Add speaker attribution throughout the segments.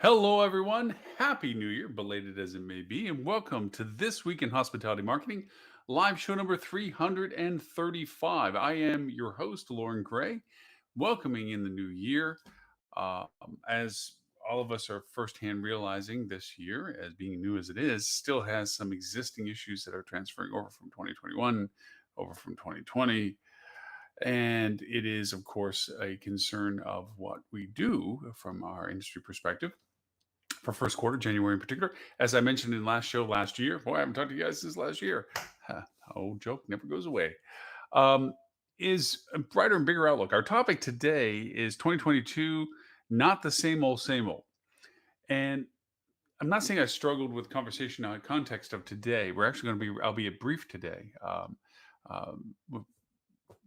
Speaker 1: Hello, everyone. Happy New Year, belated as it may be, and welcome to This Week in Hospitality Marketing, live show number 335. I am your host, Lauren Gray, welcoming in the new year. As all of us are firsthand realizing this year, as being new as it is, still has some existing issues that are transferring over from 2021, over from 2020. And it is, of course, a concern of what we do from our industry perspective for first quarter, January in particular. As I mentioned in last show last year, boy, I haven't talked to you guys since last year. Old joke never goes away. Um, is a brighter and bigger outlook. Our topic today is 2022, not the same old. And I'm not saying I struggled with conversation on context of today. We're actually going to be, I'll be brief today.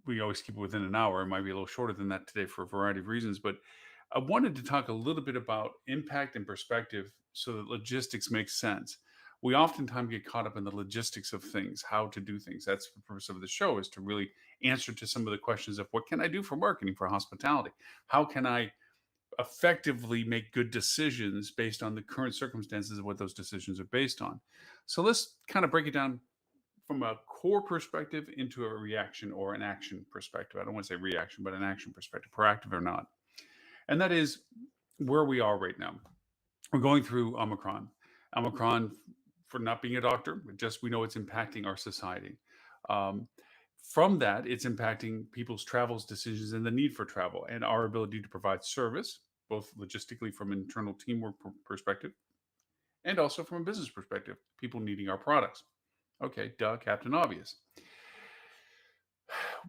Speaker 1: We always keep it within an hour. It might be a little shorter than that today for a variety of reasons, but I wanted to talk a little bit about impact and perspective so that logistics makes sense. We oftentimes get caught up in the logistics of things, how to do things. That's the purpose of the show, is to really answer to some of the questions of what can I do for marketing for hospitality? How can I effectively make good decisions based on the current circumstances of what those decisions are based on? So let's kind of break it down from a core perspective into a reaction or an action perspective. I don't want to say reaction, but an action perspective, proactive or not. And that is where we are right now. We're going through Omicron. Omicron, for not being a doctor, just we know it's impacting our society. Um, from that, it's impacting people's travels decisions and the need for travel and our ability to provide service, both logistically from an internal teamwork perspective and also from a business perspective, people needing our products. Okay, duh, Captain Obvious.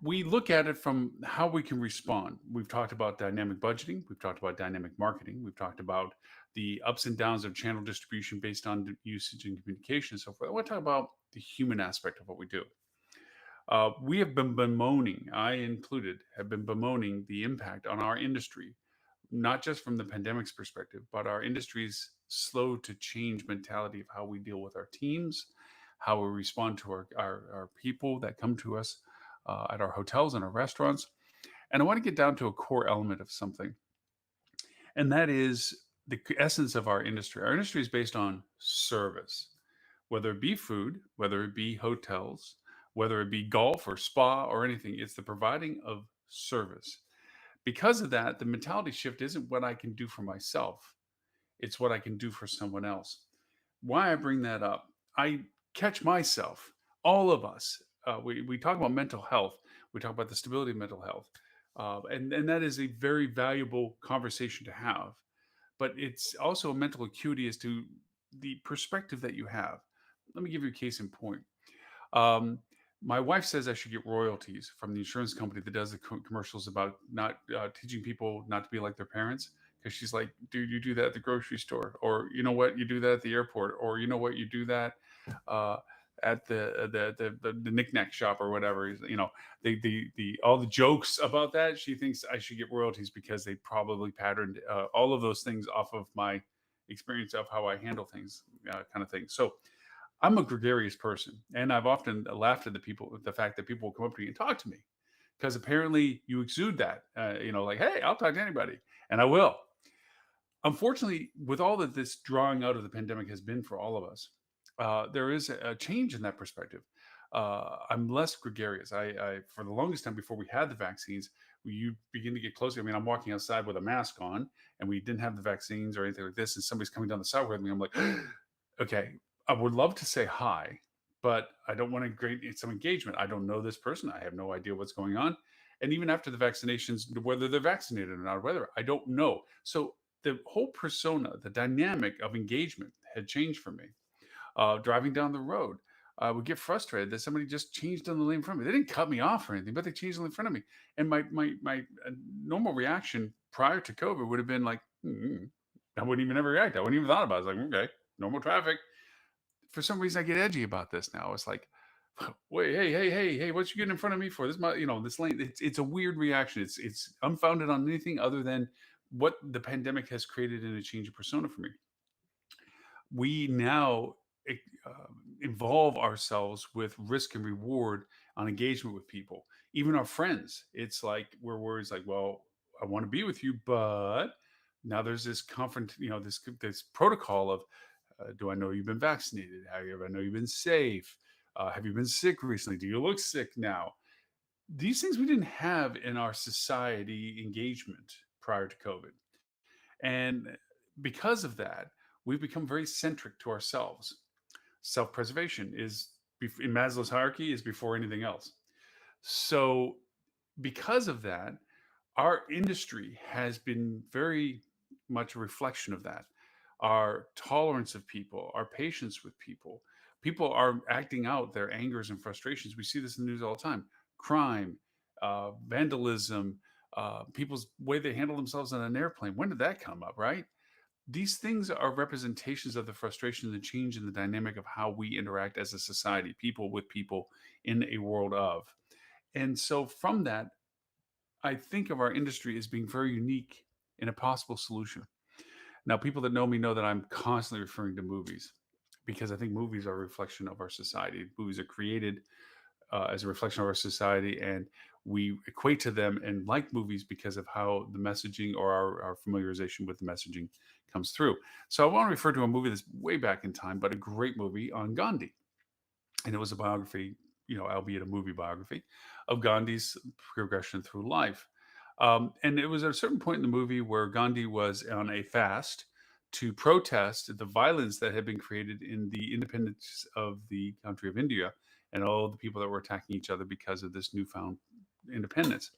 Speaker 1: We look at it from how we can respond. We've talked about dynamic budgeting, we've talked about dynamic marketing, we've talked about the ups and downs of channel distribution based on usage and communication and so forth. I want to talk about the human aspect of what we do. We have been bemoaning, I included, have been bemoaning the impact on our industry, not just from the pandemic's perspective, but our industry's slow to change mentality of how we deal with our teams, how we respond to our people that come to us at our hotels and our restaurants. And I want to get down to a core element of something, and that is the essence of our industry. Our industry is based on service, whether it be food, whether it be hotels, whether it be golf or spa or anything. It's the providing of service. Because of that, the mentality shift isn't what I can do for myself, it's what I can do for someone else. Why I bring that up, I catch myself, all of us, we talk about mental health, we talk about the stability of mental health, and that is a very valuable conversation to have. But it's also a mental acuity as to the perspective that you have. Let me give you a case in point. Um, my wife says I should get royalties from the insurance company that does the commercials about not teaching people not to be like their parents. Because she's like, dude, you do that at the grocery store, or you know what, you do that at the airport, or you know what, you do that uh, at the knickknack shop or whatever. You know, the all the jokes about that. She thinks I should get royalties because they probably patterned all of those things off of my experience of how I handle things, kind of thing. So I'm a gregarious person, and I've often laughed at the fact that people will come up to me and talk to me because apparently you exude that, like, hey, I'll talk to anybody, and I will. Unfortunately, with all that this drawing out of the pandemic has been for all of us, there is a change in that perspective. I'm less gregarious. For the longest time before we had the vaccines, you begin to get closer. I mean, I'm walking outside with a mask on, and we didn't have the vaccines or anything like this, and somebody's coming down the sidewalk with me. I'm like, okay, I would love to say hi, but I don't want to create some engagement. I don't know this person. I have no idea what's going on. And even after the vaccinations, whether they're vaccinated or not, whether I don't know. So the whole persona, the dynamic of engagement had changed for me. Driving down the road, I would get frustrated that somebody just changed on the lane in front of me. They didn't cut me off or anything, but they changed on the lane in front of me. And my normal reaction prior to COVID would have been like, I wouldn't even ever react. I wouldn't even thought about it. I was like, okay, normal traffic. For some reason, I get edgy about this now. It's like, wait, hey, what you getting in front of me for? This, this lane. It's a weird reaction. It's unfounded on anything other than what the pandemic has created in a change of persona for me. We now eh, uh, involve ourselves with risk and reward on engagement with people, even our friends. It's like we're worried, like, well, I want to be with you, but Now there's this this protocol of, do I know you've been vaccinated? Have you ever know you've been safe? Have you been sick recently? Do you look sick now? These things we didn't have in our society engagement prior to COVID. And because of that, we've become very centric to ourselves. Self-preservation is in Maslow's hierarchy is before anything else. So because of that, our industry has been very much a reflection of that. Our tolerance of people, our patience with people. People are acting out their angers and frustrations. We see this in the news all the time. Crime, vandalism, people's way they handle themselves on an airplane. When did that come up, right? These things are representations of the frustration and the change in the dynamic of how we interact as a society, people with people in a world of. And so from that, I think of our industry as being very unique in a possible solution. Now, people that know me know that I'm constantly referring to movies because I think movies are a reflection of our society. Movies are created as a reflection of our society, and we equate to them and like movies because of how the messaging or our familiarization with the messaging comes through. So I want to refer to a movie that's way back in time, but a great movie on Gandhi, and it was a biography, albeit a movie biography, of Gandhi's progression through life. And it was at a certain point in the movie where Gandhi was on a fast to protest the violence that had been created in the independence of the country of India and all the people that were attacking each other because of this newfound independence.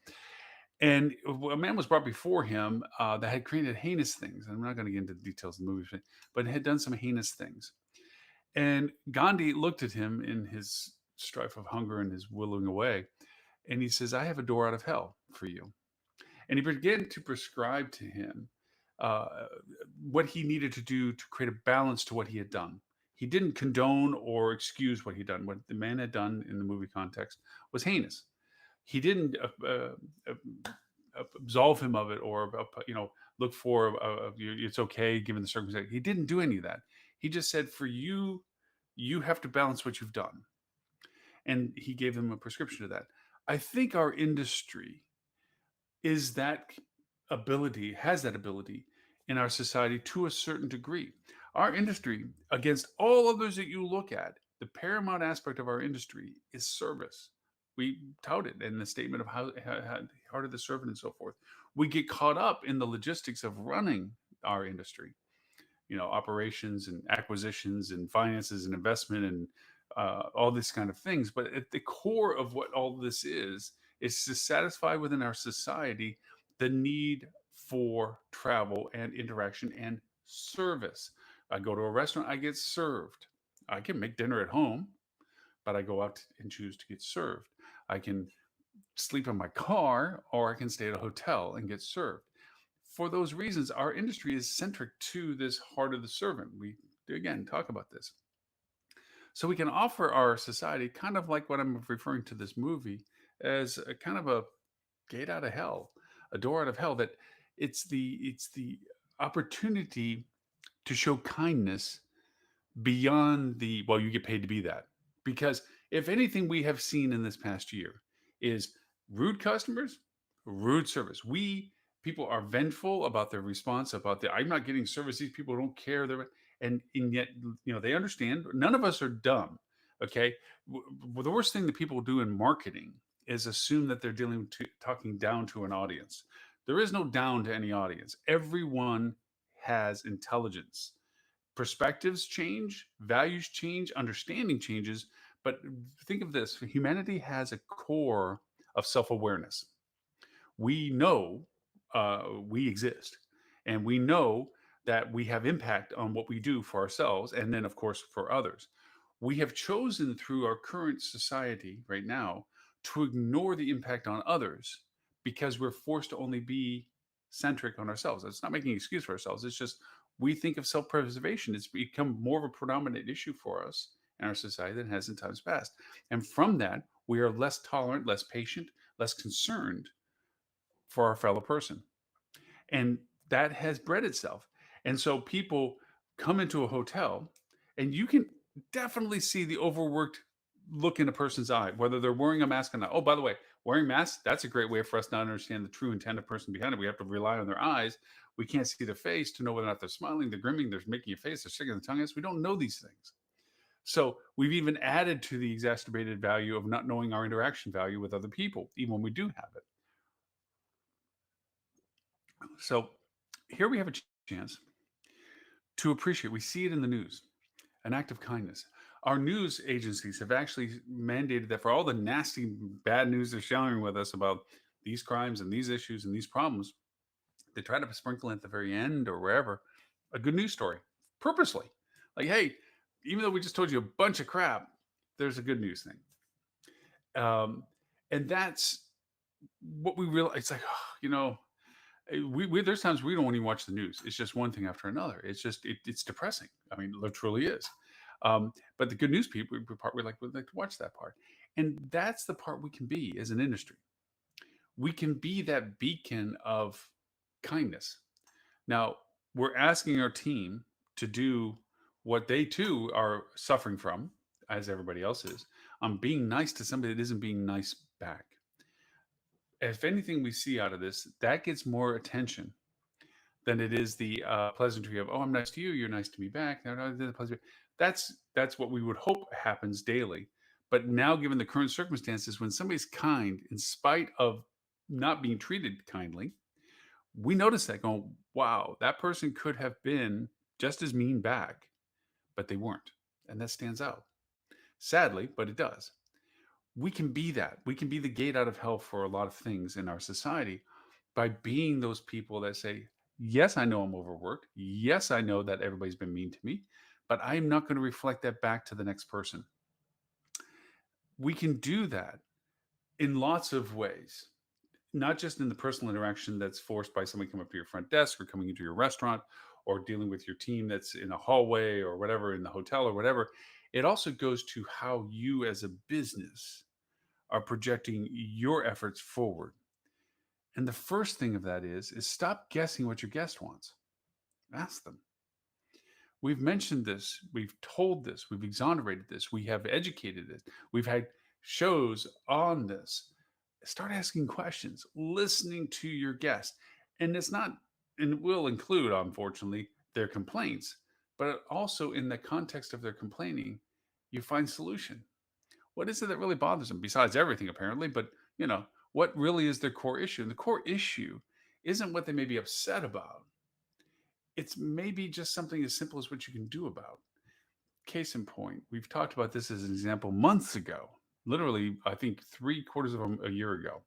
Speaker 1: And a man was brought before him that had created heinous things. I'm not going to get into the details of the movie, but had done some heinous things. And Gandhi looked at him in his strife of hunger and his willing away, and he says, I have a door out of hell for you. And he began to prescribe to him uh, what he needed to do to create a balance to what he had done. He didn't condone or excuse what he'd done. What the man had done in the movie context was heinous. He didn't absolve him of it or look for it's okay given the circumstance. He didn't do any of that. He just said, for you, you have to balance what you've done, and he gave them a prescription to that. I think our industry is that has that ability in our society to a certain degree. Our industry, against all others that you look at, the paramount aspect of our industry is service. We tout it in the statement of how heart of the servant and so forth. We get caught up in the logistics of running our industry, operations and acquisitions and finances and investment and all these kind of things. But at the core of what all this is to satisfy within our society the need for travel and interaction and service. I go to a restaurant, I get served. I can make dinner at home, but I go out and choose to get served. I can sleep in my car or I can stay at a hotel and get served. For those reasons, our industry is centric to this heart of the servant. We again talk about this. So we can offer our society kind of like what I'm referring to this movie as a kind of a gate out of hell, a door out of hell that it's the opportunity to show kindness beyond the, well, you get paid to be that. Because if anything we have seen in this past year is rude customers, rude service. People are vengeful about their response, about the, I'm not getting service, these people don't care. And yet, they understand. None of us are dumb. Okay. The worst thing that people do in marketing is assume that they're talking down to an audience. There is no down to any audience. Everyone has intelligence. Perspectives change, values change, understanding changes. But think of this: humanity has a core of self awareness. We know we exist, and we know that we have impact on what we do for ourselves and then, of course, for others. We have chosen through our current society right now to ignore the impact on others because we're forced to only be centric on ourselves. It's not making an excuse for ourselves. It's just we think of self preservation. It's become more of a predominant issue for us in our society than it has in times past. And from that, we are less tolerant, less patient, less concerned for our fellow person. And that has bred itself. And so people come into a hotel and you can definitely see the overworked look in a person's eye, whether they're wearing a mask or not. Oh, by the way, wearing masks, that's a great way for us to understand the true intent of the person behind it. We have to rely on their eyes. We can't see their face to know whether or not they're smiling, they're grimming, they're making a face, they're sticking their tongue out. We don't know these things. So we've even added to the exacerbated value of not knowing our interaction value with other people, even when we do have it. So here we have a chance to appreciate. We see it in the news, an act of kindness. Our news agencies have actually mandated that for all the nasty, bad news they're sharing with us about these crimes and these issues and these problems, they try to sprinkle in at the very end or wherever a good news story purposely. Like, hey, even though we just told you a bunch of crap, there's a good news thing. And that's what we realize. It's like, oh, we there's times we don't even watch the news. It's just one thing after another. It's just it's depressing. I mean, it truly is. But the good news people, we like to watch that part, and that's the part we can be as an industry. We can be that beacon of kindness. Now, we're asking our team to do what they too are suffering from, as everybody else is, on being nice to somebody that isn't being nice back. If anything we see out of this, that gets more attention than it is the pleasantry of, "Oh, I'm nice to you. You're nice to me back." No, no, that's what we would hope happens daily. But now, given the current circumstances, when somebody's kind, in spite of not being treated kindly, we notice that going, "Wow, that person could have been just as mean back, but they weren't," and that stands out. Sadly, but it does. We can be that. We can be the gate out of hell for a lot of things in our society by being those people that say, yes, I know I'm overworked. Yes, I know that everybody's been mean to me, but I'm not going to reflect that back to the next person. We can do that in lots of ways, not just in the personal interaction that's forced by somebody coming up to your front desk or coming into your restaurant or dealing with your team that's in a hallway or whatever in the hotel or whatever. It also goes to how you as a business are projecting your efforts forward. And the first thing of that is stop guessing what your guest wants. Ask them. We've mentioned this, we've told this, we've exonerated this, we have educated it, we've had shows on this. Start asking questions, listening to your guest. And it's not, and it will include, unfortunately, their complaints, but also in the context of their complaining, you find solution. What is it that really bothers them besides everything apparently, but you know, what really is their core issue? And the core issue isn't what they may be upset about. It's maybe just something as simple as what you can do about. Case in point, we've talked about this as an example months ago, literally, I think three-quarters of a year ago.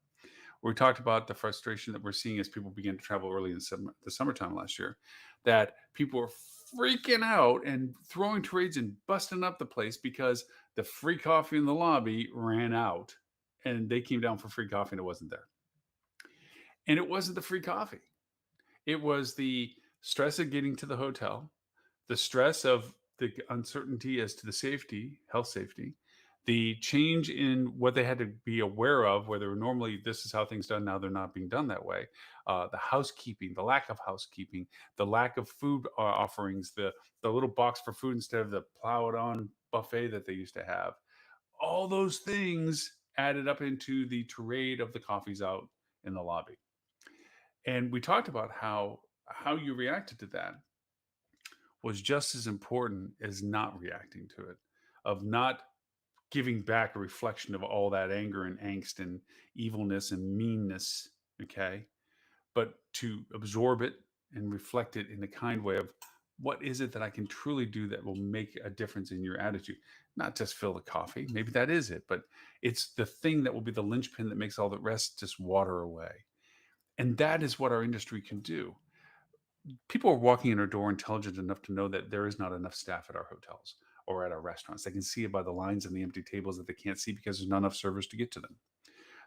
Speaker 1: We talked about the frustration that we're seeing as people begin to travel early in the summertime last year, that people are freaking out and throwing trades and busting up the place because the free coffee in the lobby ran out and they came down for free coffee and it wasn't there. And it wasn't the free coffee. It was the stress of getting to the hotel, the stress of the uncertainty as to the safety, health safety, the change in what they had to be aware of, whether normally this is how things done, now they're not being done that way. The housekeeping, the lack of housekeeping, the lack of food offerings, the little box for food instead of the plow it on buffet that they used to have. All those things added up into the tirade of the coffees out in the lobby. And we talked about how you reacted to that was just as important as not reacting to it, of not giving back a reflection of all that anger and angst and evilness and meanness, okay? But to absorb it and reflect it in a kind way of what is it that I can truly do that will make a difference in your attitude? Not just fill the coffee, maybe that is it, but it's the thing that will be the linchpin that makes all the rest just water away. And that is what our industry can do. People are walking in our door intelligent enough to know that there is not enough staff at our hotels or at our restaurants. They can see it by the lines and the empty tables that they can't see because there's not enough servers to get to them.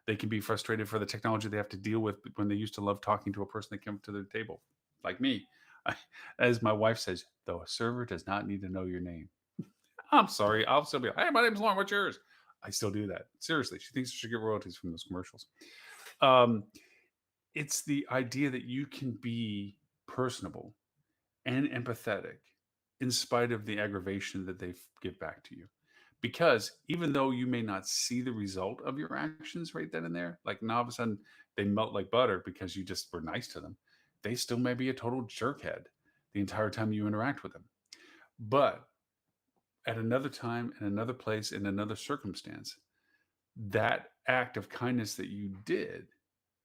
Speaker 1: They can be frustrated for the technology they have to deal with when they used to love talking to a person that came up to their table, like me. As my wife says, though a server does not need to know your name. I'm sorry. I'll still be like, hey, my name's Lauren. What's yours? I still do that. Seriously. She thinks she should get royalties from those commercials. Um, it's the idea that you can be personable and empathetic in spite of the aggravation that they give back to you. Because even though you may not see the result of your actions right then and there, like now all of a sudden they melt like butter because you just were nice to them, they still may be a total jerkhead the entire time you interact with them. But at another time, in another place, in another circumstance, that act of kindness that you did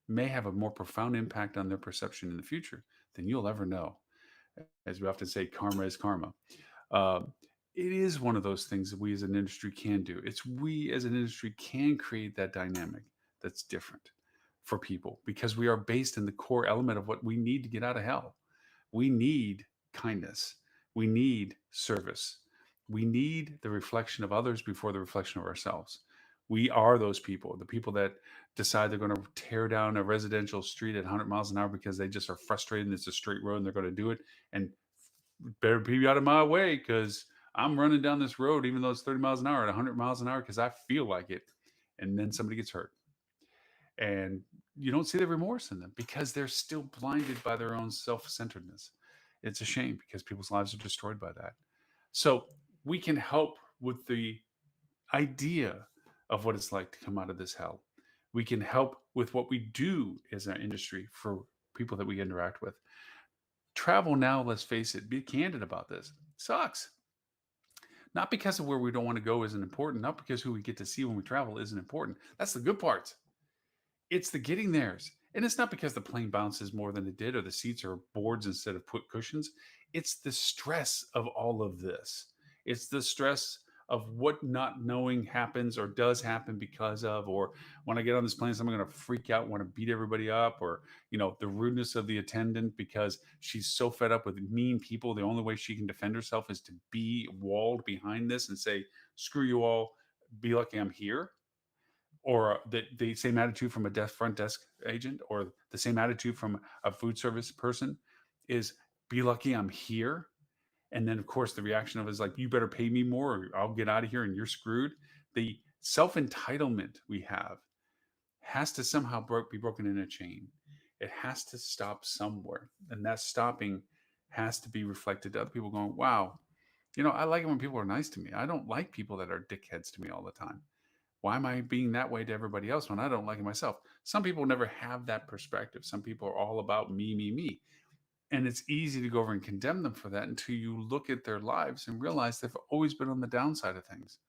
Speaker 1: may have a more profound impact on their perception in the future than you'll ever know. As we often say, karma is karma. Um, it is one of those things that we as an industry can do. It's we as an industry can create that dynamic that's different for people because we are based in the core element of what we need to get out of hell. We need kindness. We need service. We need the reflection of others before the reflection of ourselves. We are those people, the people that decide they're going to tear down a residential street at 100 miles an hour because they just are frustrated and it's a straight road and they're going to do it. And better be out of my way because I'm running down this road, even though it's 30 miles an hour at 100 miles an hour because I feel like it. And then somebody gets hurt. And you don't see the remorse in them because they're still blinded by their own self centeredness. It's a shame because people's lives are destroyed by that. So we can help with the idea of what it's like to come out of this hell. We can help with what we do as an industry for people that we interact with. Travel now, let's face it, be candid about this, sucks. Not because of where we don't want to go isn't important, not because who we get to see when we travel isn't important. That's the good parts. It's the getting theirs. And it's not because the plane bounces more than it did or the seats are boards instead of put cushions. It's the stress of all of this. It's the stress of what not knowing happens or does happen because of, or when I get on this plane, someone going to freak out, want to beat everybody up, or, the rudeness of the attendant because she's so fed up with mean people. The only way she can defend herself is to be walled behind this and say, screw you all, be lucky I'm here, or the same attitude from a front desk agent or the same attitude from a food service person is be lucky I'm here. And then of course the reaction of is like, you better pay me more or I'll get out of here and you're screwed. The self-entitlement we have has to somehow be broken in a chain. It has to stop somewhere. And that stopping has to be reflected to other people going, wow, I like it when people are nice to me. I don't like people that are dickheads to me all the time. Why am I being that way to everybody else when I don't like it myself? Some people never have that perspective. Some people are all about me, me, me. And it's easy to go over and condemn them for that until you look at their lives and realize they've always been on the downside of things.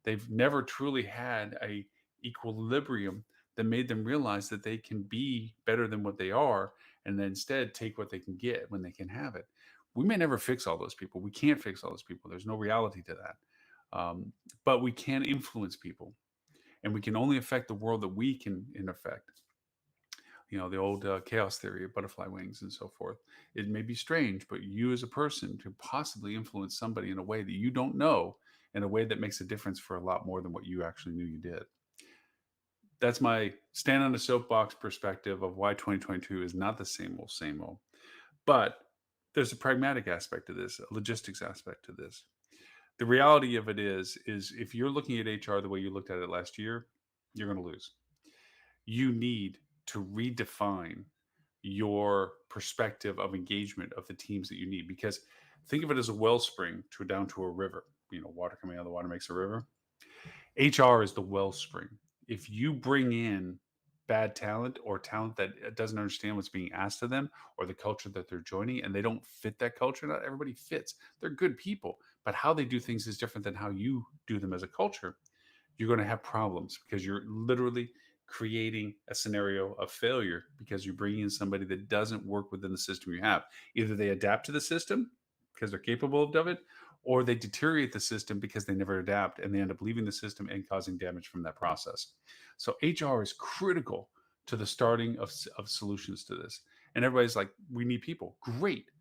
Speaker 1: They've never truly had a equilibrium that made them realize that they can be better than what they are and then instead take what they can get when they can have it. We may never fix all those people. We can't fix all those people. There's no reality to that. But we can influence people and we can only affect the world that we can in effect. The old chaos theory of butterfly wings and so forth. It may be strange, but you as a person can possibly influence somebody in a way that you don't know, in a way that makes a difference for a lot more than what you actually knew you did. That's my stand on a soapbox perspective of why 2022 is not the same old, same old. But there's a pragmatic aspect to this, a logistics aspect to this. The reality of it is if you're looking at HR the way you looked at it last year, you're going to lose. You need to redefine your perspective of engagement of the teams that you need because think of it as a wellspring to down to a river. Water coming out of the water makes a river. HR is the wellspring. If you bring in bad talent or talent that doesn't understand what's being asked of them or the culture that they're joining and they don't fit that culture, not everybody fits. They're good people, but how they do things is different than how you do them as a culture. You're going to have problems because you're literally creating a scenario of failure because you're bringing in somebody that doesn't work within the system you have. Either they adapt to the system because they're capable of it, or they deteriorate the system because they never adapt and they end up leaving the system and causing damage from that process. So HR is critical to the starting of solutions to this. And everybody's like, we need people. Great.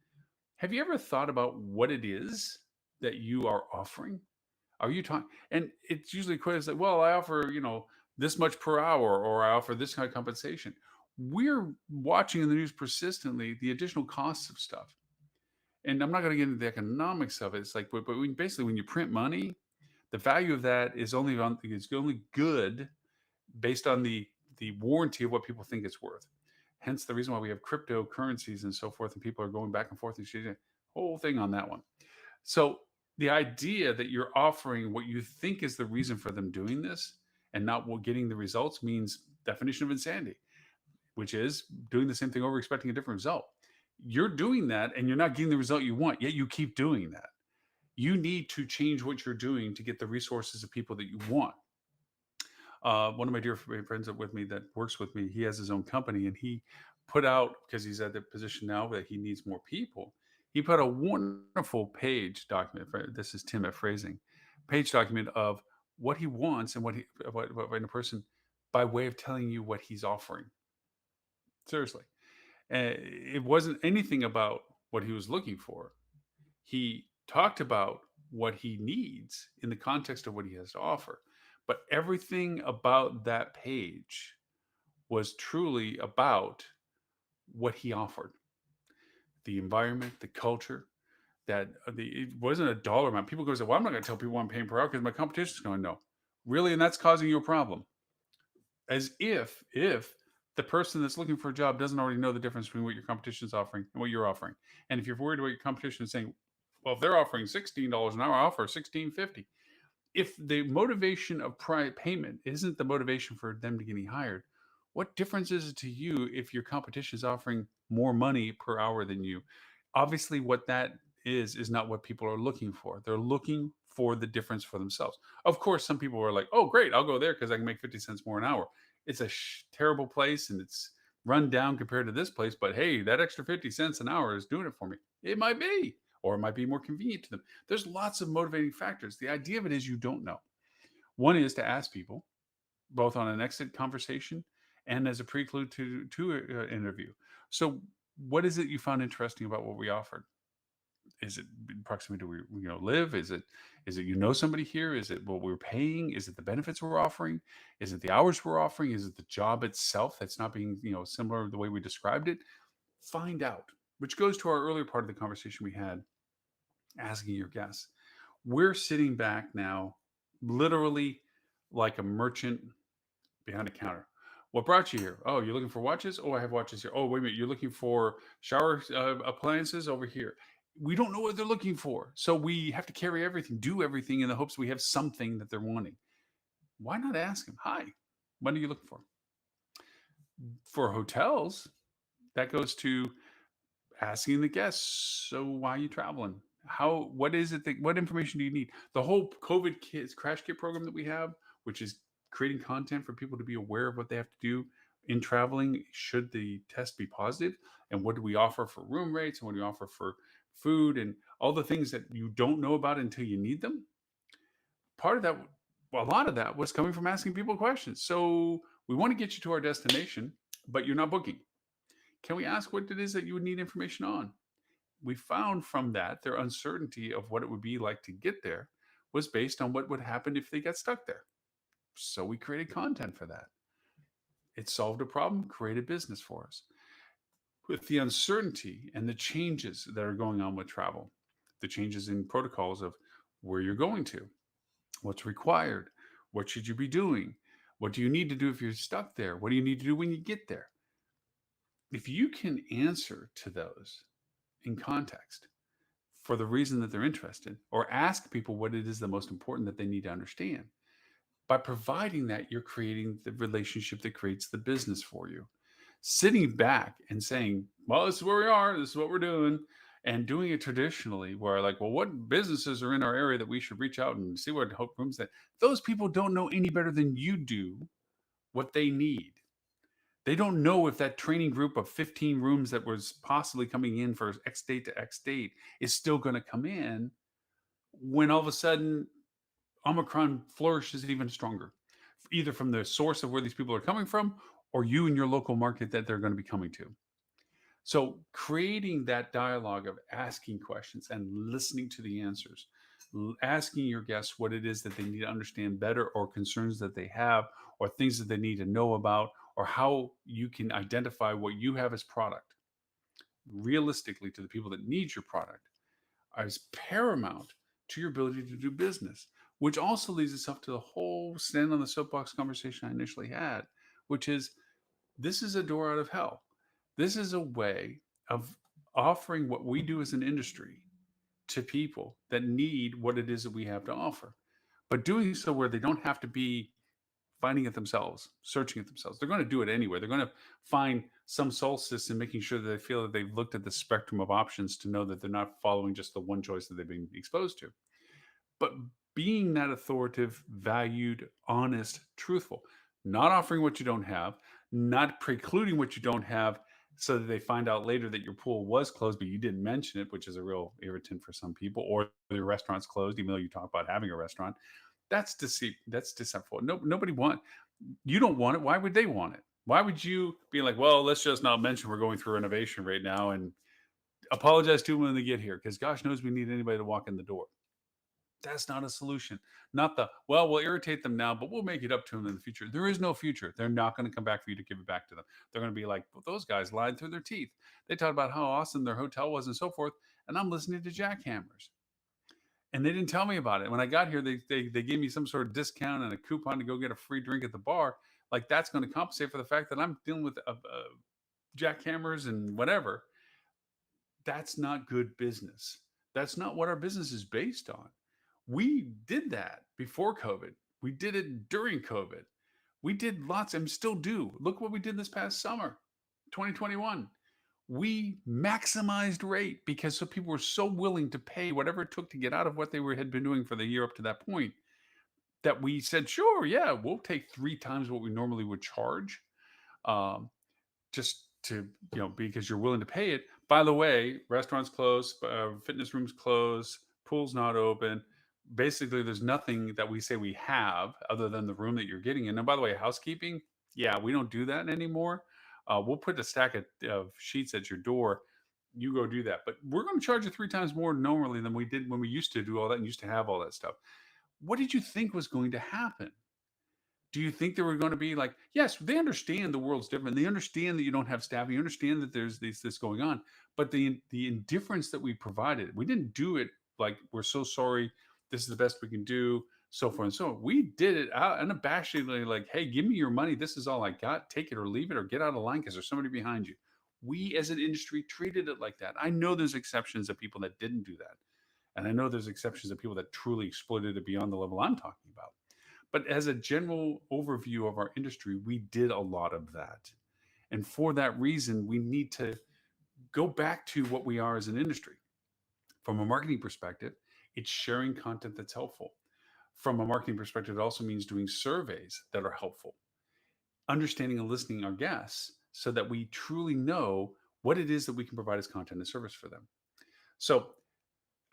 Speaker 1: Have you ever thought about what it is that you are offering? Are you talking? And it's usually quite like, well, I offer, this much per hour, or I offer this kind of compensation. We're watching in the news persistently the additional costs of stuff. And I'm not going to get into the economics of it. It's like, but basically, when you print money, the value of that is only good based on the warranty of what people think it's worth. Hence the reason why we have cryptocurrencies and so forth, and people are going back and forth and shit. Whole thing on that one. So The idea that you're offering what you think is the reason for them doing this and not getting the results means definition of insanity, which is doing the same thing over expecting a different result. You're doing that and you're not getting the result you want, yet you keep doing that. You need to change what you're doing to get the resources of people that you want. One of my dear friends that with me that works with me, he has his own company, and he put out, because he's at the position now that he needs more people. He put a wonderful page document. This is Tim at Phrasing, page document of what he wants and what in a person, by way of telling you what he's offering. Seriously, it wasn't anything about what he was looking for. He talked about what he needs in the context of what he has to offer. But everything about that page was truly about what he offered, the environment, the culture. It wasn't a dollar amount. People go say, "Well, I'm not going to tell people what I'm paying per hour because my competition's going to know." Really, and that's causing you a problem. As if the person that's looking for a job doesn't already know the difference between what your competition is offering and what you're offering. And if you're worried about your competition and saying, "Well, if they're offering $16 an hour, I offer 16.50." If the motivation of payment isn't the motivation for them to getting hired, what difference is it to you if your competition is offering more money per hour than you? Obviously, what that is not what people are looking for. They're looking for the difference for themselves. Of course, some people are like, "Oh, great, I'll go there because I can make 50 cents more an hour." It's a terrible place and it's run down compared to this place. But hey, that extra 50 cents an hour is doing it for me. It might be, or it might be more convenient to them. There's lots of motivating factors. The idea of it is you don't know. One is to ask people, both on an exit conversation and as a prelude to an interview. So, what is it you found interesting about what we offered? Is it in proximity to where we live? Is it somebody here? Is it what we're paying? Is it the benefits we're offering? Is it the hours we're offering? Is it the job itself that's not being similar to the way we described it? Find out. Which goes to our earlier part of the conversation we had, asking your guests. We're sitting back now, literally like a merchant behind a counter. What brought you here? Oh, you're looking for watches? Oh, I have watches here. Oh, wait a minute. You're looking for shower appliances over here. We don't know what they're looking for. So we have to carry everything, do everything in the hopes we have something that they're wanting. Why not ask them? Hi, what are you looking for? For hotels, that goes to asking the guests, so why are you traveling? What is it that, what information do you need? The whole COVID kids crash kit program that we have, which is creating content for people to be aware of what they have to do in traveling should the test be positive, and what do we offer for room rates and what do we offer for food and all the things that you don't know about until you need them. Part of that, a lot of that was coming from asking people questions. So we want to get you to our destination, but you're not booking. Can we ask what it is that you would need information on? We found from that their uncertainty of what it would be like to get there was based on what would happen if they got stuck there. So we created content for that. It solved a problem, created business for us. With the uncertainty and the changes that are going on with travel, the changes in protocols of where you're going to, what's required, what should you be doing, what do you need to do if you're stuck there, what do you need to do when you get there? If you can answer to those in context, for the reason that they're interested, or ask people what it is the most important that they need to understand. By providing that, you're creating the relationship that creates the business for you. Sitting back and saying, "Well, this is where we are, this is what we're doing," and doing it traditionally, where like, "Well, what businesses are in our area that we should reach out and see what hope rooms that," those people don't know any better than you do what they need. They don't know if that training group of 15 rooms that was possibly coming in for X date to X date is still going to come in when all of a sudden Omicron flourishes even stronger, either from the source of where these people are coming from or you in your local market that they're going to be coming to. So, creating that dialogue of asking questions and listening to the answers, asking your guests what it is that they need to understand better, or concerns that they have, or things that they need to know about, or how you can identify what you have as product realistically to the people that need your product is paramount to your ability to do business, which also leads itself to the whole stand on the soapbox conversation I initially had, which is this is a door out of hell. This is a way of offering what we do as an industry to people that need what it is that we have to offer. But doing so where they don't have to be finding it themselves, searching it themselves. They're going to do it anyway. They're going to find some solstice in making sure that they feel that they've looked at the spectrum of options to know that they're not following just the one choice that they've been exposed to. But being that authoritative, valued, honest, truthful, not offering what you don't have, not precluding what you don't have so that they find out later that your pool was closed, but you didn't mention it, which is a real irritant for some people, or the restaurant's closed, even though you talk about having a restaurant. That's deceit. That's deceitful. No, nobody want. You don't want it. Why would they want it? Why would you be like, well, let's just not mention we're going through renovation right now and apologize to them when they get here because gosh knows we need anybody to walk in the door. That's not a solution. Not the, well, we'll irritate them now, but we'll make it up to them in the future. There is no future. They're not going to come back for you to give it back to them. They're going to be like, well, those guys lied through their teeth. They talked about how awesome their hotel was and so forth. And I'm listening to jackhammers. And they didn't tell me about it. When I got here, they gave me some sort of discount and a coupon to go get a free drink at the bar. Like that's going to compensate for the fact that I'm dealing with jackhammers and whatever. That's not good business. That's not what our business is based on. We did that before COVID. We did it during COVID. We did lots and still do. Look what we did this past summer, 2021. We maximized rate because so people were so willing to pay whatever it took to get out of what they had been doing for the year up to that point that we said, sure, yeah, we'll take 3 times what we normally would charge. Um, just to because you're willing to pay it. By the way, restaurants closed, fitness rooms closed, pools not open. Basically, there's nothing that we say we have other than the room that you're getting in. And by the way, housekeeping, yeah, we don't do that anymore. We'll put a stack of sheets at your door. You go do that, but we're going to charge you 3 times more normally than we did when we used to do all that and used to have all that stuff. What did you think was going to happen? Do you think they were gonna be like, yes, they understand the world's different. They understand that you don't have staff. You understand that there's this going on, but the indifference that we provided, we didn't do it like we're so sorry. This is the best we can do, so forth and so on. We did it out unabashedly, like, hey, give me your money. This is all I got. Take it or leave it, or get out of line because there's somebody behind you. We as an industry treated it like that. I know there's exceptions of people that didn't do that, and I know there's exceptions of people that truly exploited it beyond the level I'm talking about. But as a general overview of our industry, we did a lot of that. And for that reason, we need to go back to what we are as an industry. From a marketing perspective, it's sharing content that's helpful. From a marketing perspective, it also means doing surveys that are helpful, understanding and listening our guests so that we truly know what it is that we can provide as content and service for them. So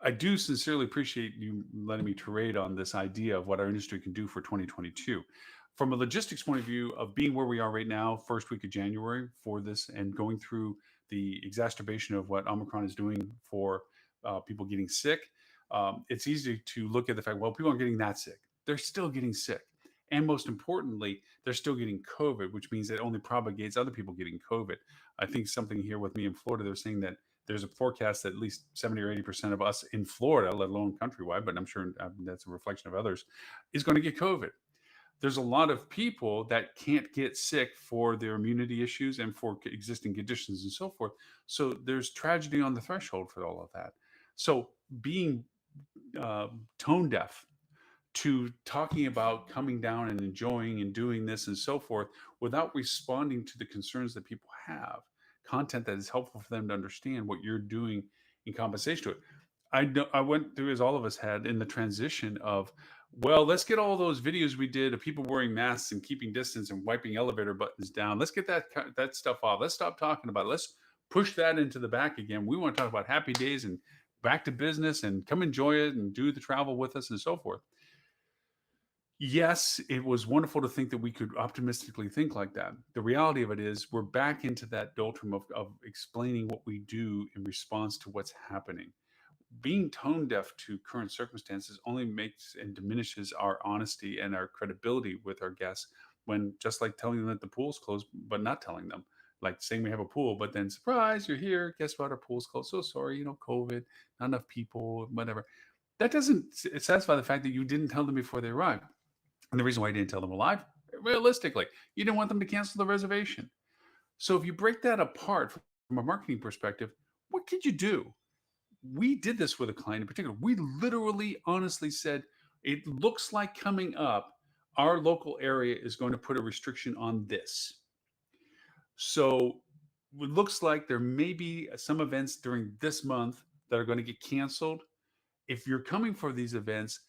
Speaker 1: I do sincerely appreciate you letting me tirade on this idea of what our industry can do for 2022. From a logistics point of view, of being where we are right now, first week of January for this, and going through the exacerbation of what Omicron is doing for people getting sick, it's easy to look at the fact, well, people aren't getting that sick. They're still getting sick. And most importantly, they're still getting COVID, which means it only propagates other people getting COVID. I think something here with me in Florida, they're saying that there's a forecast that at least 70 or 80% of us in Florida, let alone countrywide, but I'm sure that's a reflection of others, is going to get COVID. There's a lot of people that can't get sick for their immunity issues and for existing conditions and so forth. So there's tragedy on the threshold for all of that. So being tone deaf to talking about coming down and enjoying and doing this and so forth without responding to the concerns that people have, content that is helpful for them to understand what you're doing in compensation to it. I went through, as all of us had, in the transition of, well, let's get all those videos we did of people wearing masks and keeping distance and wiping elevator buttons down. Let's get that stuff off. Let's stop talking about it. Let's push that into the back again. We want to talk about happy days and back to business and come enjoy it and do the travel with us and so forth. Yes, it was wonderful to think that we could optimistically think like that. The reality of it is we're back into that doldrum of explaining what we do in response to what's happening. Being tone deaf to current circumstances only makes and diminishes our honesty and our credibility with our guests when just like telling them that the pool's closed, but not telling them. Like saying we have a pool, but then surprise, you're here. Guess what? Our pool's closed. So sorry, COVID, not enough people, whatever. That doesn't satisfy the fact that you didn't tell them before they arrived. And the reason why I didn't tell them alive, realistically, you didn't want them to cancel the reservation. So if you break that apart from a marketing perspective, what could you do? We did this with a client in particular. We literally, honestly said, it looks like coming up, our local area is going to put a restriction on this. So it looks like there may be some events during this month that are going to get canceled. If you're coming for these events,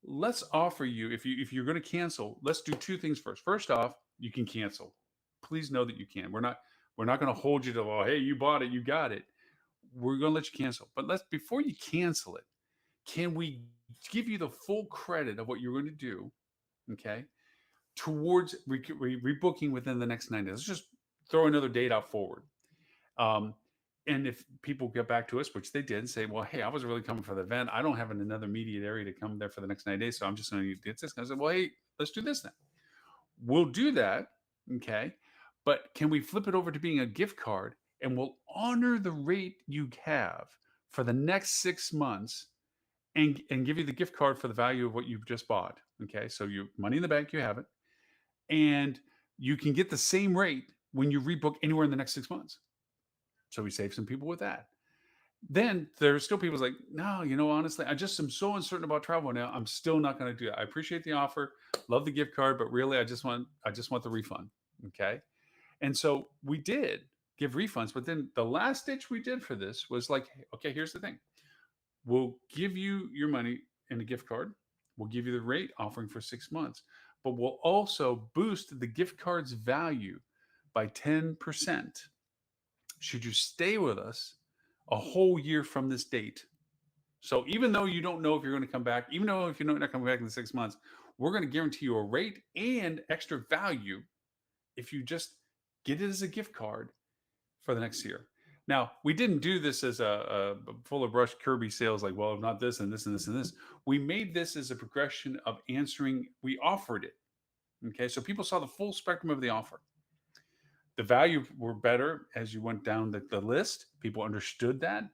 Speaker 1: let's offer you, if you're going to cancel, let's do two things first. First off, you can cancel. Please know that you can. We're not going to hold you to, well, hey, you bought it, you got it. We're going to let you cancel. But let's, before you cancel it, can we give you the full credit of what you're going to do, okay, towards rebooking within the next 9 days? Let's just throw another date out forward. Um, and if people get back to us, which they did, and say, well, hey, I was really coming for the event. I don't have another immediate area to come there for the next 9 days. So I'm just going to get this. And I said, well, hey, let's do this then. We'll do that. Okay. But can we flip it over to being a gift card, and we'll honor the rate you have for the next 6 months, and give you the gift card for the value of what you've just bought. Okay. So you money in the bank, you have it. And you can get the same rate when you rebook anywhere in the next 6 months. So we save some people with that. Then there's still people's like, no, honestly, I just am so uncertain about travel now. I'm still not going to do it. I appreciate the offer, love the gift card, but really, I just want the refund. Okay. And so we did give refunds, but then the last ditch we did for this was like, "Hey, okay, here's the thing. We'll give you your money in a gift card. We'll give you the rate offering for 6 months, but we'll also boost the gift card's value by 10% should you stay with us a whole year from this date. So even though you don't know if you're going to come back, even though if you're not coming back in the 6 months, we're going to guarantee you a rate and extra value if you just get it as a gift card for the next year." Now, we didn't do this as a full of brush Kirby sales, like, well, not this and this and this and this. We made this as a progression of answering. We offered it. Okay. So people saw the full spectrum of the offer. The value were better as you went down the list. People understood that.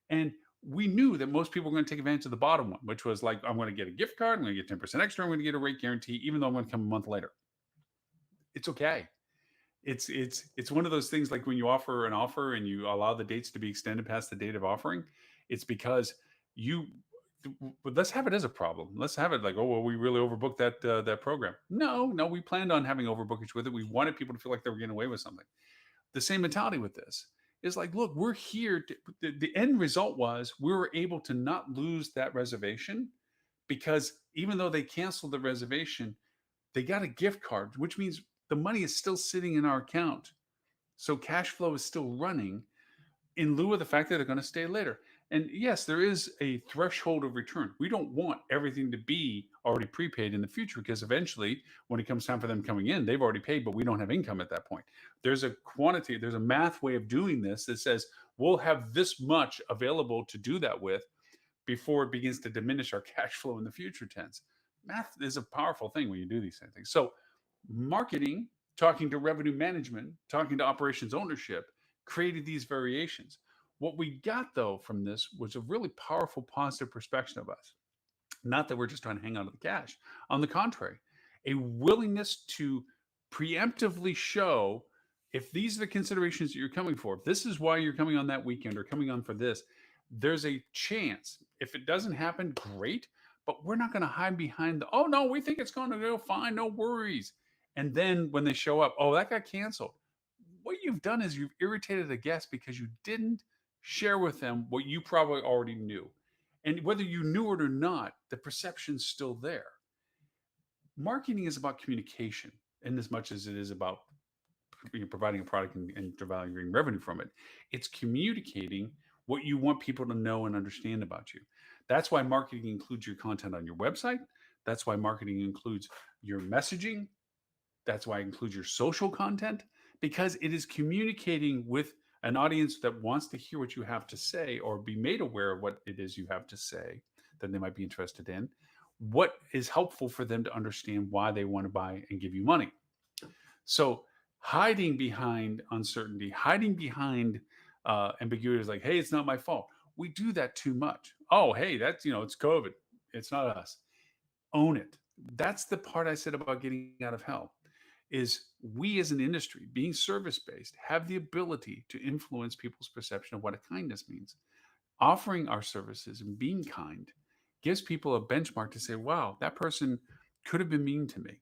Speaker 1: And we knew that most people were going to take advantage of the bottom one, which was like, I'm going to get a gift card. I'm going to get 10% extra. I'm going to get a rate guarantee, even though I'm going to come a month later. It's okay. It's one of those things, like when you offer an offer and you allow the dates to be extended past the date of offering, it's because you but let's have it as a problem. Let's have it like, oh, well, we really overbooked that program. No, no, we planned on having overbookage with it. We wanted people to feel like they were getting away with something. The same mentality with this is like, look, we're here to, the end result was we were able to not lose that reservation, because even though they canceled the reservation, they got a gift card, which means the money is still sitting in our account. So cash flow is still running in lieu of the fact that they're going to stay later. And yes, there is a threshold of return. We don't want everything to be already prepaid in the future, because eventually, when it comes time for them coming in, they've already paid, but we don't have income at that point. There's a quantity, there's a math way of doing this that says we'll have this much available to do that with before it begins to diminish our cash flow in the future tense. Math is a powerful thing when you do these kind of things. So marketing, talking to revenue management, talking to operations ownership, created these variations. What we got, though, from this was a really powerful positive perspective of us. Not that we're just trying to hang on to the cash. On the contrary, a willingness to preemptively show, if these are the considerations that you're coming for, if this is why you're coming on that weekend or coming on for this, there's a chance. If it doesn't happen, great. But we're not going to hide behind the, oh, no, we think it's going to go fine. No worries. And then when they show up, oh, that got canceled. What you've done is you've irritated a guest because you didn't share with them what you probably already knew. And whether you knew it or not, the perception's still there. Marketing is about communication in as much as it is about providing a product and deriving revenue from it. It's communicating what you want people to know and understand about you. That's why marketing includes your content on your website. That's why marketing includes your messaging. That's why it includes your social content, because it is communicating with an audience that wants to hear what you have to say, or be made aware of what it is you have to say that they might be interested in. What is helpful for them to understand why they want to buy and give you money. So hiding behind uncertainty, hiding behind ambiguity is like, hey, it's not my fault. We do that too much. Oh, hey, that's, it's COVID. It's not us. Own it. That's the part I said about getting out of hell, is we as an industry, being service based, have the ability to influence people's perception of what a kindness means. Offering our services and being kind gives people a benchmark to say, wow, that person could have been mean to me.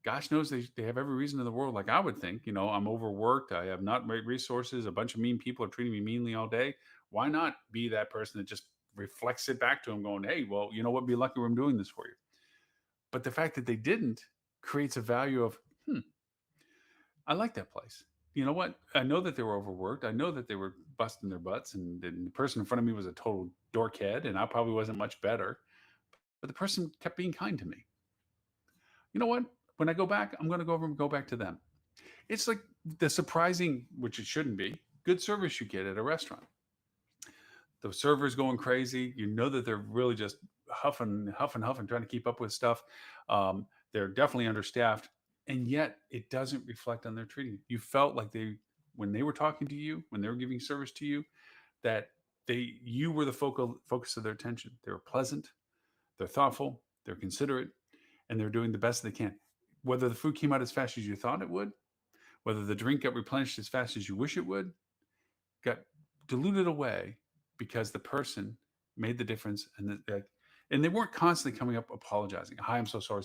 Speaker 1: Gosh knows they have every reason in the world. Like I would think, I'm overworked. I have not great resources. A bunch of mean people are treating me meanly all day. Why not be that person that just reflects it back to them, going, hey, well, you know what? Be lucky I'm doing this for you. But the fact that they didn't creates a value of, I like that place. You know what? I know that they were overworked. I know that they were busting their butts, and the person in front of me was a total dorkhead, and I probably wasn't much better. But the person kept being kind to me. You know what? When I go back, I'm going to go over and go back to them. It's like the surprising, which it shouldn't be, good service you get at a restaurant. The server's going crazy. You know that they're really just huffing, trying to keep up with stuff. They're definitely understaffed, and yet it doesn't reflect on their treating you. You felt like when they were talking to you, when they were giving service to you, that you were the focal focus of their attention. They were pleasant, they're thoughtful, they're considerate, and they're doing the best they can. Whether the food came out as fast as you thought it would, whether the drink got replenished as fast as you wish it would, got diluted away because the person made the difference, and they weren't constantly coming up apologizing. Hi, I'm so sorry.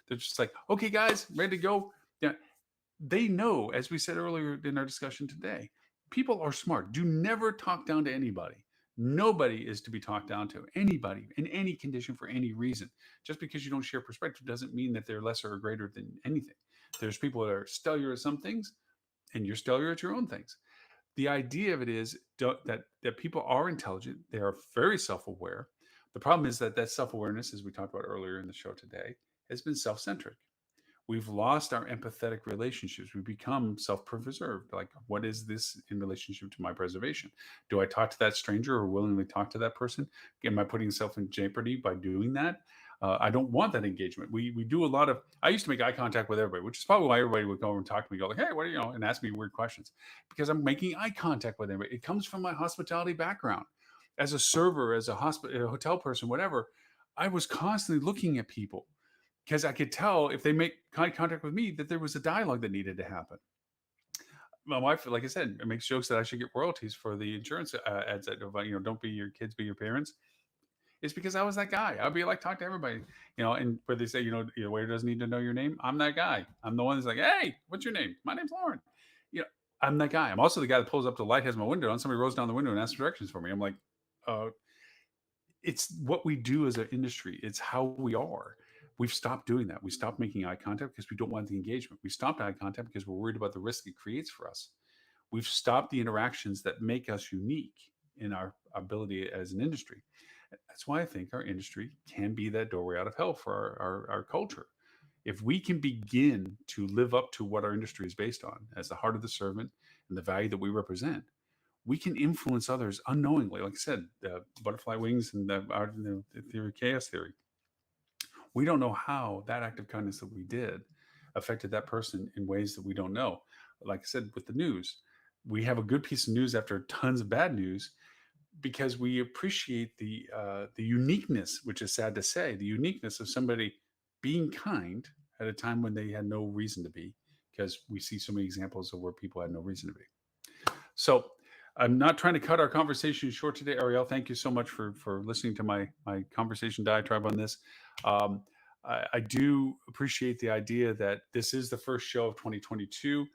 Speaker 1: They're just like, okay, guys, ready to go. Yeah, they know, as we said earlier in our discussion today, people are smart. Do never talk down to anybody. Nobody is to be talked down to. Anybody in any condition for any reason. Just because you don't share perspective doesn't mean that they're lesser or greater than anything. There's people that are stellar at some things, and you're stellar at your own things. The idea of it is that people are intelligent. They are very self-aware. The problem is that self-awareness, as we talked about earlier in the show today, has been self-centric. We've lost our empathetic relationships. We become self-preserved. Like, what is this in relationship to my preservation? Do I talk to that stranger or willingly talk to that person? Am I putting myself in jeopardy by doing that? I don't want that engagement. We do a lot of. I used to make eye contact with everybody, which is probably why everybody would go over and talk to me, go like, "Hey, what are you?" And ask me weird questions because I'm making eye contact with everybody. It comes from my hospitality background, as a server, as a hospital, a hotel person, whatever. I was constantly looking at people because I could tell if they make contact with me that there was a dialogue that needed to happen. My wife, like I said, makes jokes that I should get royalties for the insurance ads that about, don't be your kids, be your parents. It's because I was that guy. I'd be like, talk to everybody, and where they say, your waiter doesn't need to know your name. I'm that guy. I'm the one that's like, hey, what's your name? My name's Lauren. You know, I'm that guy. I'm also the guy that pulls up the light, has my window on. Somebody rolls down the window and asks directions for me. I'm like, uh, it's what we do as an industry. It's how we are. We've stopped doing that. We stopped making eye contact because we don't want the engagement. We stopped eye contact because we're worried about the risk it creates for us. We've stopped the interactions that make us unique in our ability as an industry. That's why I think our industry can be that doorway out of hell for our culture. If we can begin to live up to what our industry is based on as the heart of the servant and the value that we represent, we can influence others unknowingly. Like I said, the butterfly wings and the theory, chaos theory. We don't know how that act of kindness that we did affected that person in ways that we don't know. Like I said, with the news, we have a good piece of news after tons of bad news because we appreciate the uniqueness, which is sad to say, the uniqueness of somebody being kind at a time when they had no reason to be, because we see so many examples of where people had no reason to be. So I'm not trying to cut our conversation short today, Ariel. Thank you so much for listening to my conversation diatribe on this. Um, I do appreciate the idea that this is the first show of 2022.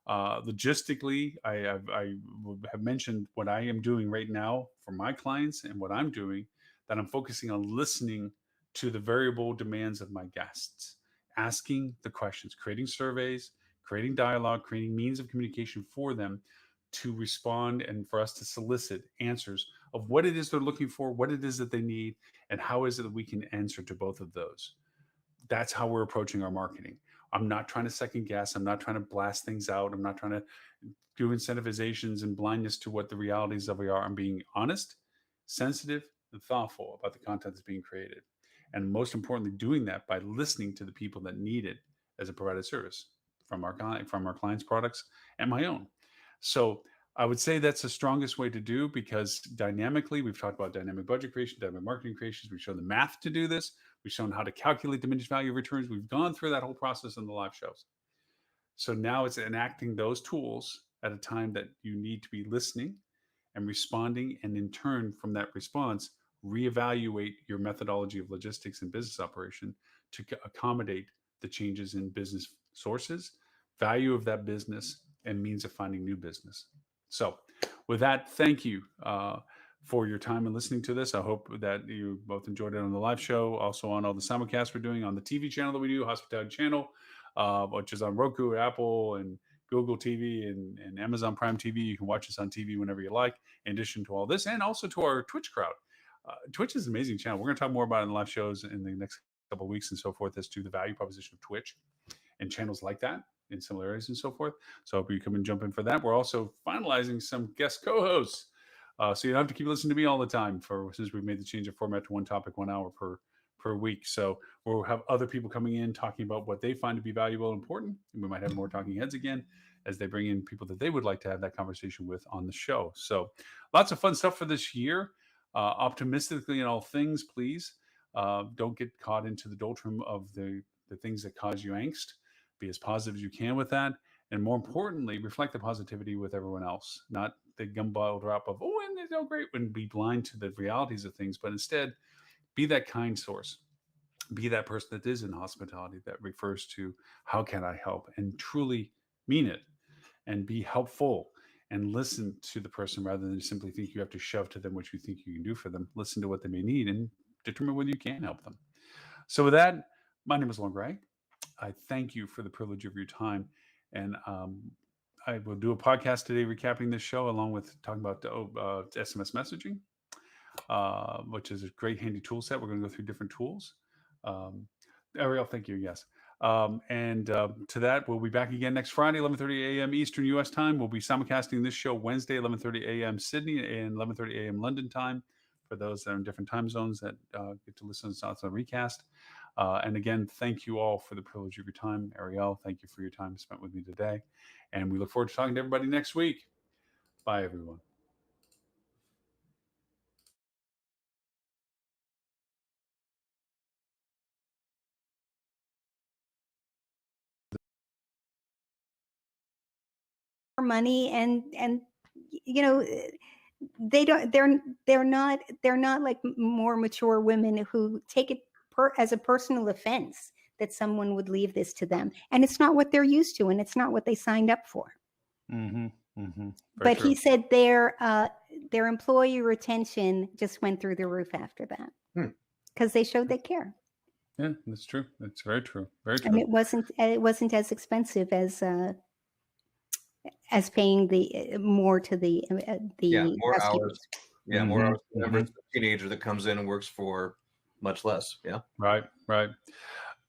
Speaker 1: Logistically, have mentioned what I am doing right now for my clients and what I'm doing. That I'm focusing on listening to the variable demands of my guests, asking the questions, creating surveys, creating dialogue, creating means of communication for them to respond and for us to solicit answers of what it is they're looking for, what it is that they need, and how is it that we can answer to both of those. That's how we're approaching our marketing. I'm not trying to second guess. I'm not trying to blast things out. I'm not trying to do incentivizations and blindness to what the realities of we are. I'm being honest, sensitive, and thoughtful about the content that's being created. And most importantly, doing that by listening to the people that need it as a provided service from our clients' products and my own. So I would say that's the strongest way to do because dynamically, we've talked about dynamic budget creation, dynamic marketing creations. We've shown the math to do this. We've shown how to calculate diminished value returns. We've gone through that whole process in the live shows. So now it's enacting those tools at a time that you need to be listening and responding, and in turn, from that response, reevaluate your methodology of logistics and business operation to accommodate the changes in business sources, value of that business, and means of finding new business. So, with that, thank you for your time and listening to this. I hope that you both enjoyed it on the live show, also on all the simulcasts we're doing on the TV channel that we do, Hospitality Channel, which is on Roku, Apple, and Google TV, and Amazon Prime TV. You can watch us on TV whenever you like, in addition to all this, and also to our Twitch crowd. Twitch is an amazing channel. We're going to talk more about it in live shows in the next couple of weeks and so forth, as to the value proposition of Twitch and channels like that in similar areas and so forth. So I hope you come and jump in for that. We're also finalizing some guest co-hosts. So you don't have to keep listening to me all the time since we've made the change of format to one topic, 1 hour per week. So we'll have other people coming in talking about what they find to be valuable and important. And we might have more talking heads again as they bring in people that they would like to have that conversation with on the show. So lots of fun stuff for this year. Optimistically in all things, please. Don't get caught into the doldrum of the things that cause you angst. Be as positive as you can with that. And more importantly, reflect the positivity with everyone else, not the gumball drop of, oh, and it's so great, and be blind to the realities of things, but instead be that kind source. Be that person that is in hospitality that refers to how can I help, and truly mean it, and be helpful, and listen to the person rather than simply think you have to shove to them what you think you can do for them. Listen to what they may need and determine whether you can help them. So with that, my name is Lon Gray. I thank you for the privilege of your time. And I will do a podcast today recapping this show, along with talking about SMS messaging, which is a great handy tool set. We're going to go through different tools. Ariel, thank you. Yes. To that, we'll be back again next Friday, 11:30 a.m. Eastern U.S. time. We'll be simulcasting this show Wednesday, 11:30 a.m. Sydney and 11:30 a.m. London time, for those that are in different time zones that get to listen to the recast. And again, thank you all for the privilege of your time. Ariel, thank you for your time spent with me today. And we look forward to talking to everybody next week. Bye, everyone.
Speaker 2: Money and you know, they're not like more mature women who take it as a personal offense that someone would leave this to them, and it's not what they're used to, and it's not what they signed up for. But true. He said their employee retention just went through the roof after that, because they showed they care.
Speaker 1: Yeah, that's true. That's very true. Very true.
Speaker 2: And it wasn't as expensive as paying more to the
Speaker 3: more
Speaker 2: housekeepers.
Speaker 3: hours. Yeah, more hours. Remember, it's a teenager that comes in and works for much less. Yeah.
Speaker 1: Right.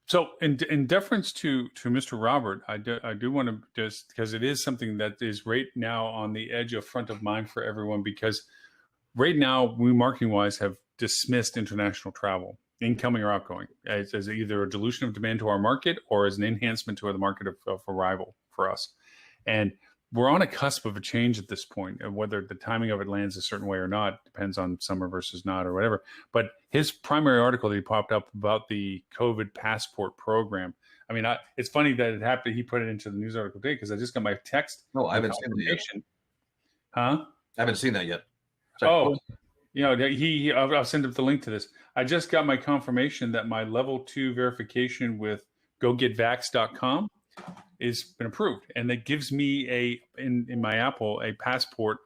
Speaker 1: So in deference to Mr. Robert, I do want to, just because it is something that is right now on the edge of front of mind for everyone, because right now we marketing wise have dismissed international travel, incoming or outgoing, as either a dilution of demand to our market or as an enhancement to the market of arrival for us. And we're on a cusp of a change at this point, and whether the timing of it lands a certain way or not depends on summer versus not or whatever. But his primary article that he popped up about the COVID passport program. I mean, it's funny that it happened. He put it into the news article today because I just got my text.
Speaker 3: No, I haven't seen it yet.
Speaker 1: Huh?
Speaker 3: I haven't seen that yet.
Speaker 1: Sorry. I'll send up the link to this. I just got my confirmation that my level 2 verification with gogetvax.com is been approved, and that gives me in my Apple a passport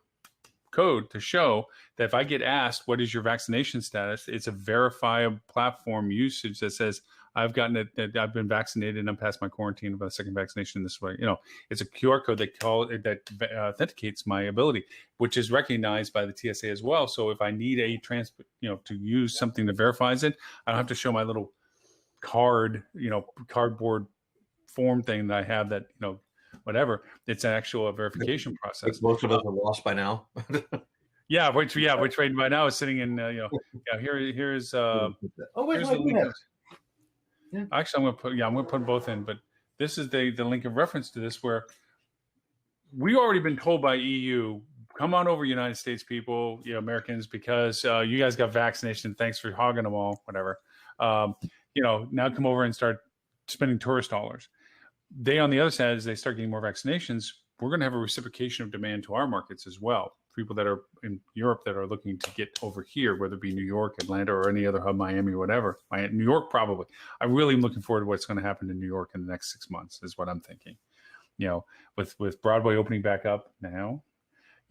Speaker 1: code to show that if I get asked what is your vaccination status, it's a verifiable platform usage that says I've gotten it, that I've been vaccinated and I'm past my quarantine about a second vaccination this way. It's a QR code that authenticates my ability, which is recognized by the TSA as well. So if I need to use something that verifies it, I don't have to show my little cardboard form thing that I have that, whatever. It's an actual verification process.
Speaker 3: Most of us are lost by now.
Speaker 1: which right by now is sitting in, here's here's the link. Yeah. Actually, I'm gonna put both in, but this is the link of reference to this, where we already been told by EU, come on over, United States people, Americans, because you guys got vaccination. Thanks for hogging them all, whatever. Now come over and start spending tourist dollars. They, on the other side, as they start getting more vaccinations, we're going to have a reciprocation of demand to our markets as well people that are in Europe that are looking to get over here, whether it be New York, Atlanta, or any other hub, Miami, whatever. New York, probably. I really am looking forward to what's going to happen in New York in the next 6 months, is what I'm thinking. With Broadway opening back up now,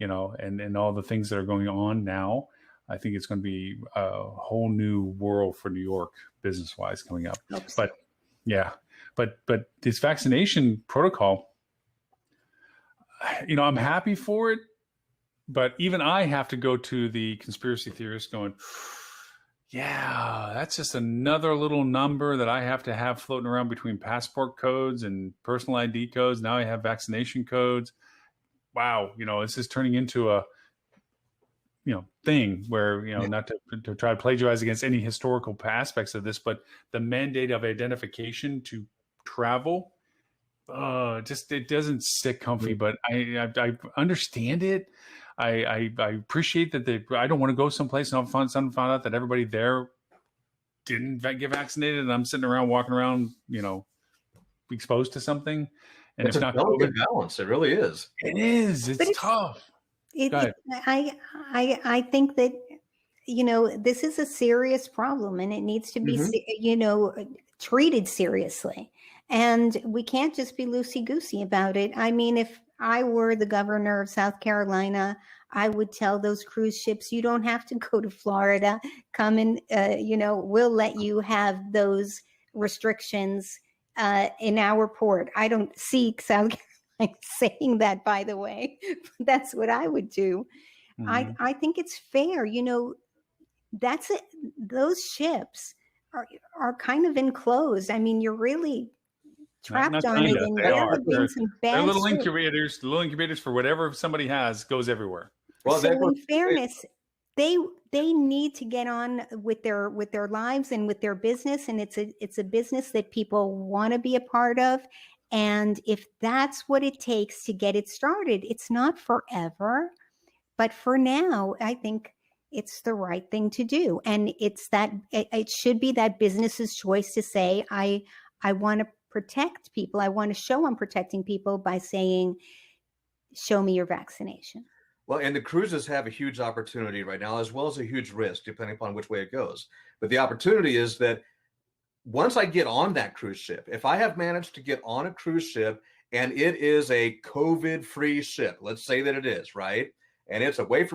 Speaker 1: and all the things that are going on now, I think it's going to be a whole new world for New York business-wise coming up. But yeah, but this vaccination protocol, I'm happy for it, but even I have to go to the conspiracy theorists going, yeah, that's just another little number that I have to have floating around between passport codes and personal ID codes. Now I have vaccination codes. Wow, this is turning into a thing where, not to try to plagiarize against any historical aspects of this, but the mandate of identification to travel, it doesn't sit comfy. But I understand it. I appreciate that I don't want to go someplace and all of a sudden found out that everybody there didn't get vaccinated, and I'm sitting around walking around, exposed to something. And
Speaker 3: it's
Speaker 1: if not
Speaker 3: delicate
Speaker 1: COVID,
Speaker 3: balance. It really is.
Speaker 1: It is. It's tough.
Speaker 2: I think that, this is a serious problem, and it needs to be, treated seriously. And we can't just be loosey-goosey about it. I mean, if I were the governor of South Carolina, I would tell those cruise ships, you don't have to go to Florida. Come and, we'll let you have those restrictions in our port. I don't see South Carolina saying that, by the way. That's what I would do. Mm-hmm. I think it's fair. That's it. Those ships are kind of enclosed. I mean, you're really trapped on it. And
Speaker 1: they're little incubators. The little incubators for whatever somebody has goes everywhere.
Speaker 2: Well, so in fairness, they need to get on with their lives and with their business, and it's a business that people want to be a part of. And if that's what it takes to get it started, it's not forever, but for now, I think it's the right thing to do. And it should be that business's choice to say, I want to protect people. I want to show I'm protecting people by saying, show me your vaccination.
Speaker 3: Well, and the cruises have a huge opportunity right now, as well as a huge risk, depending upon which way it goes. But the opportunity is that once I get on that cruise ship, if I have managed to get on a cruise ship and it is a COVID-free ship, let's say that it is, right? And it's away from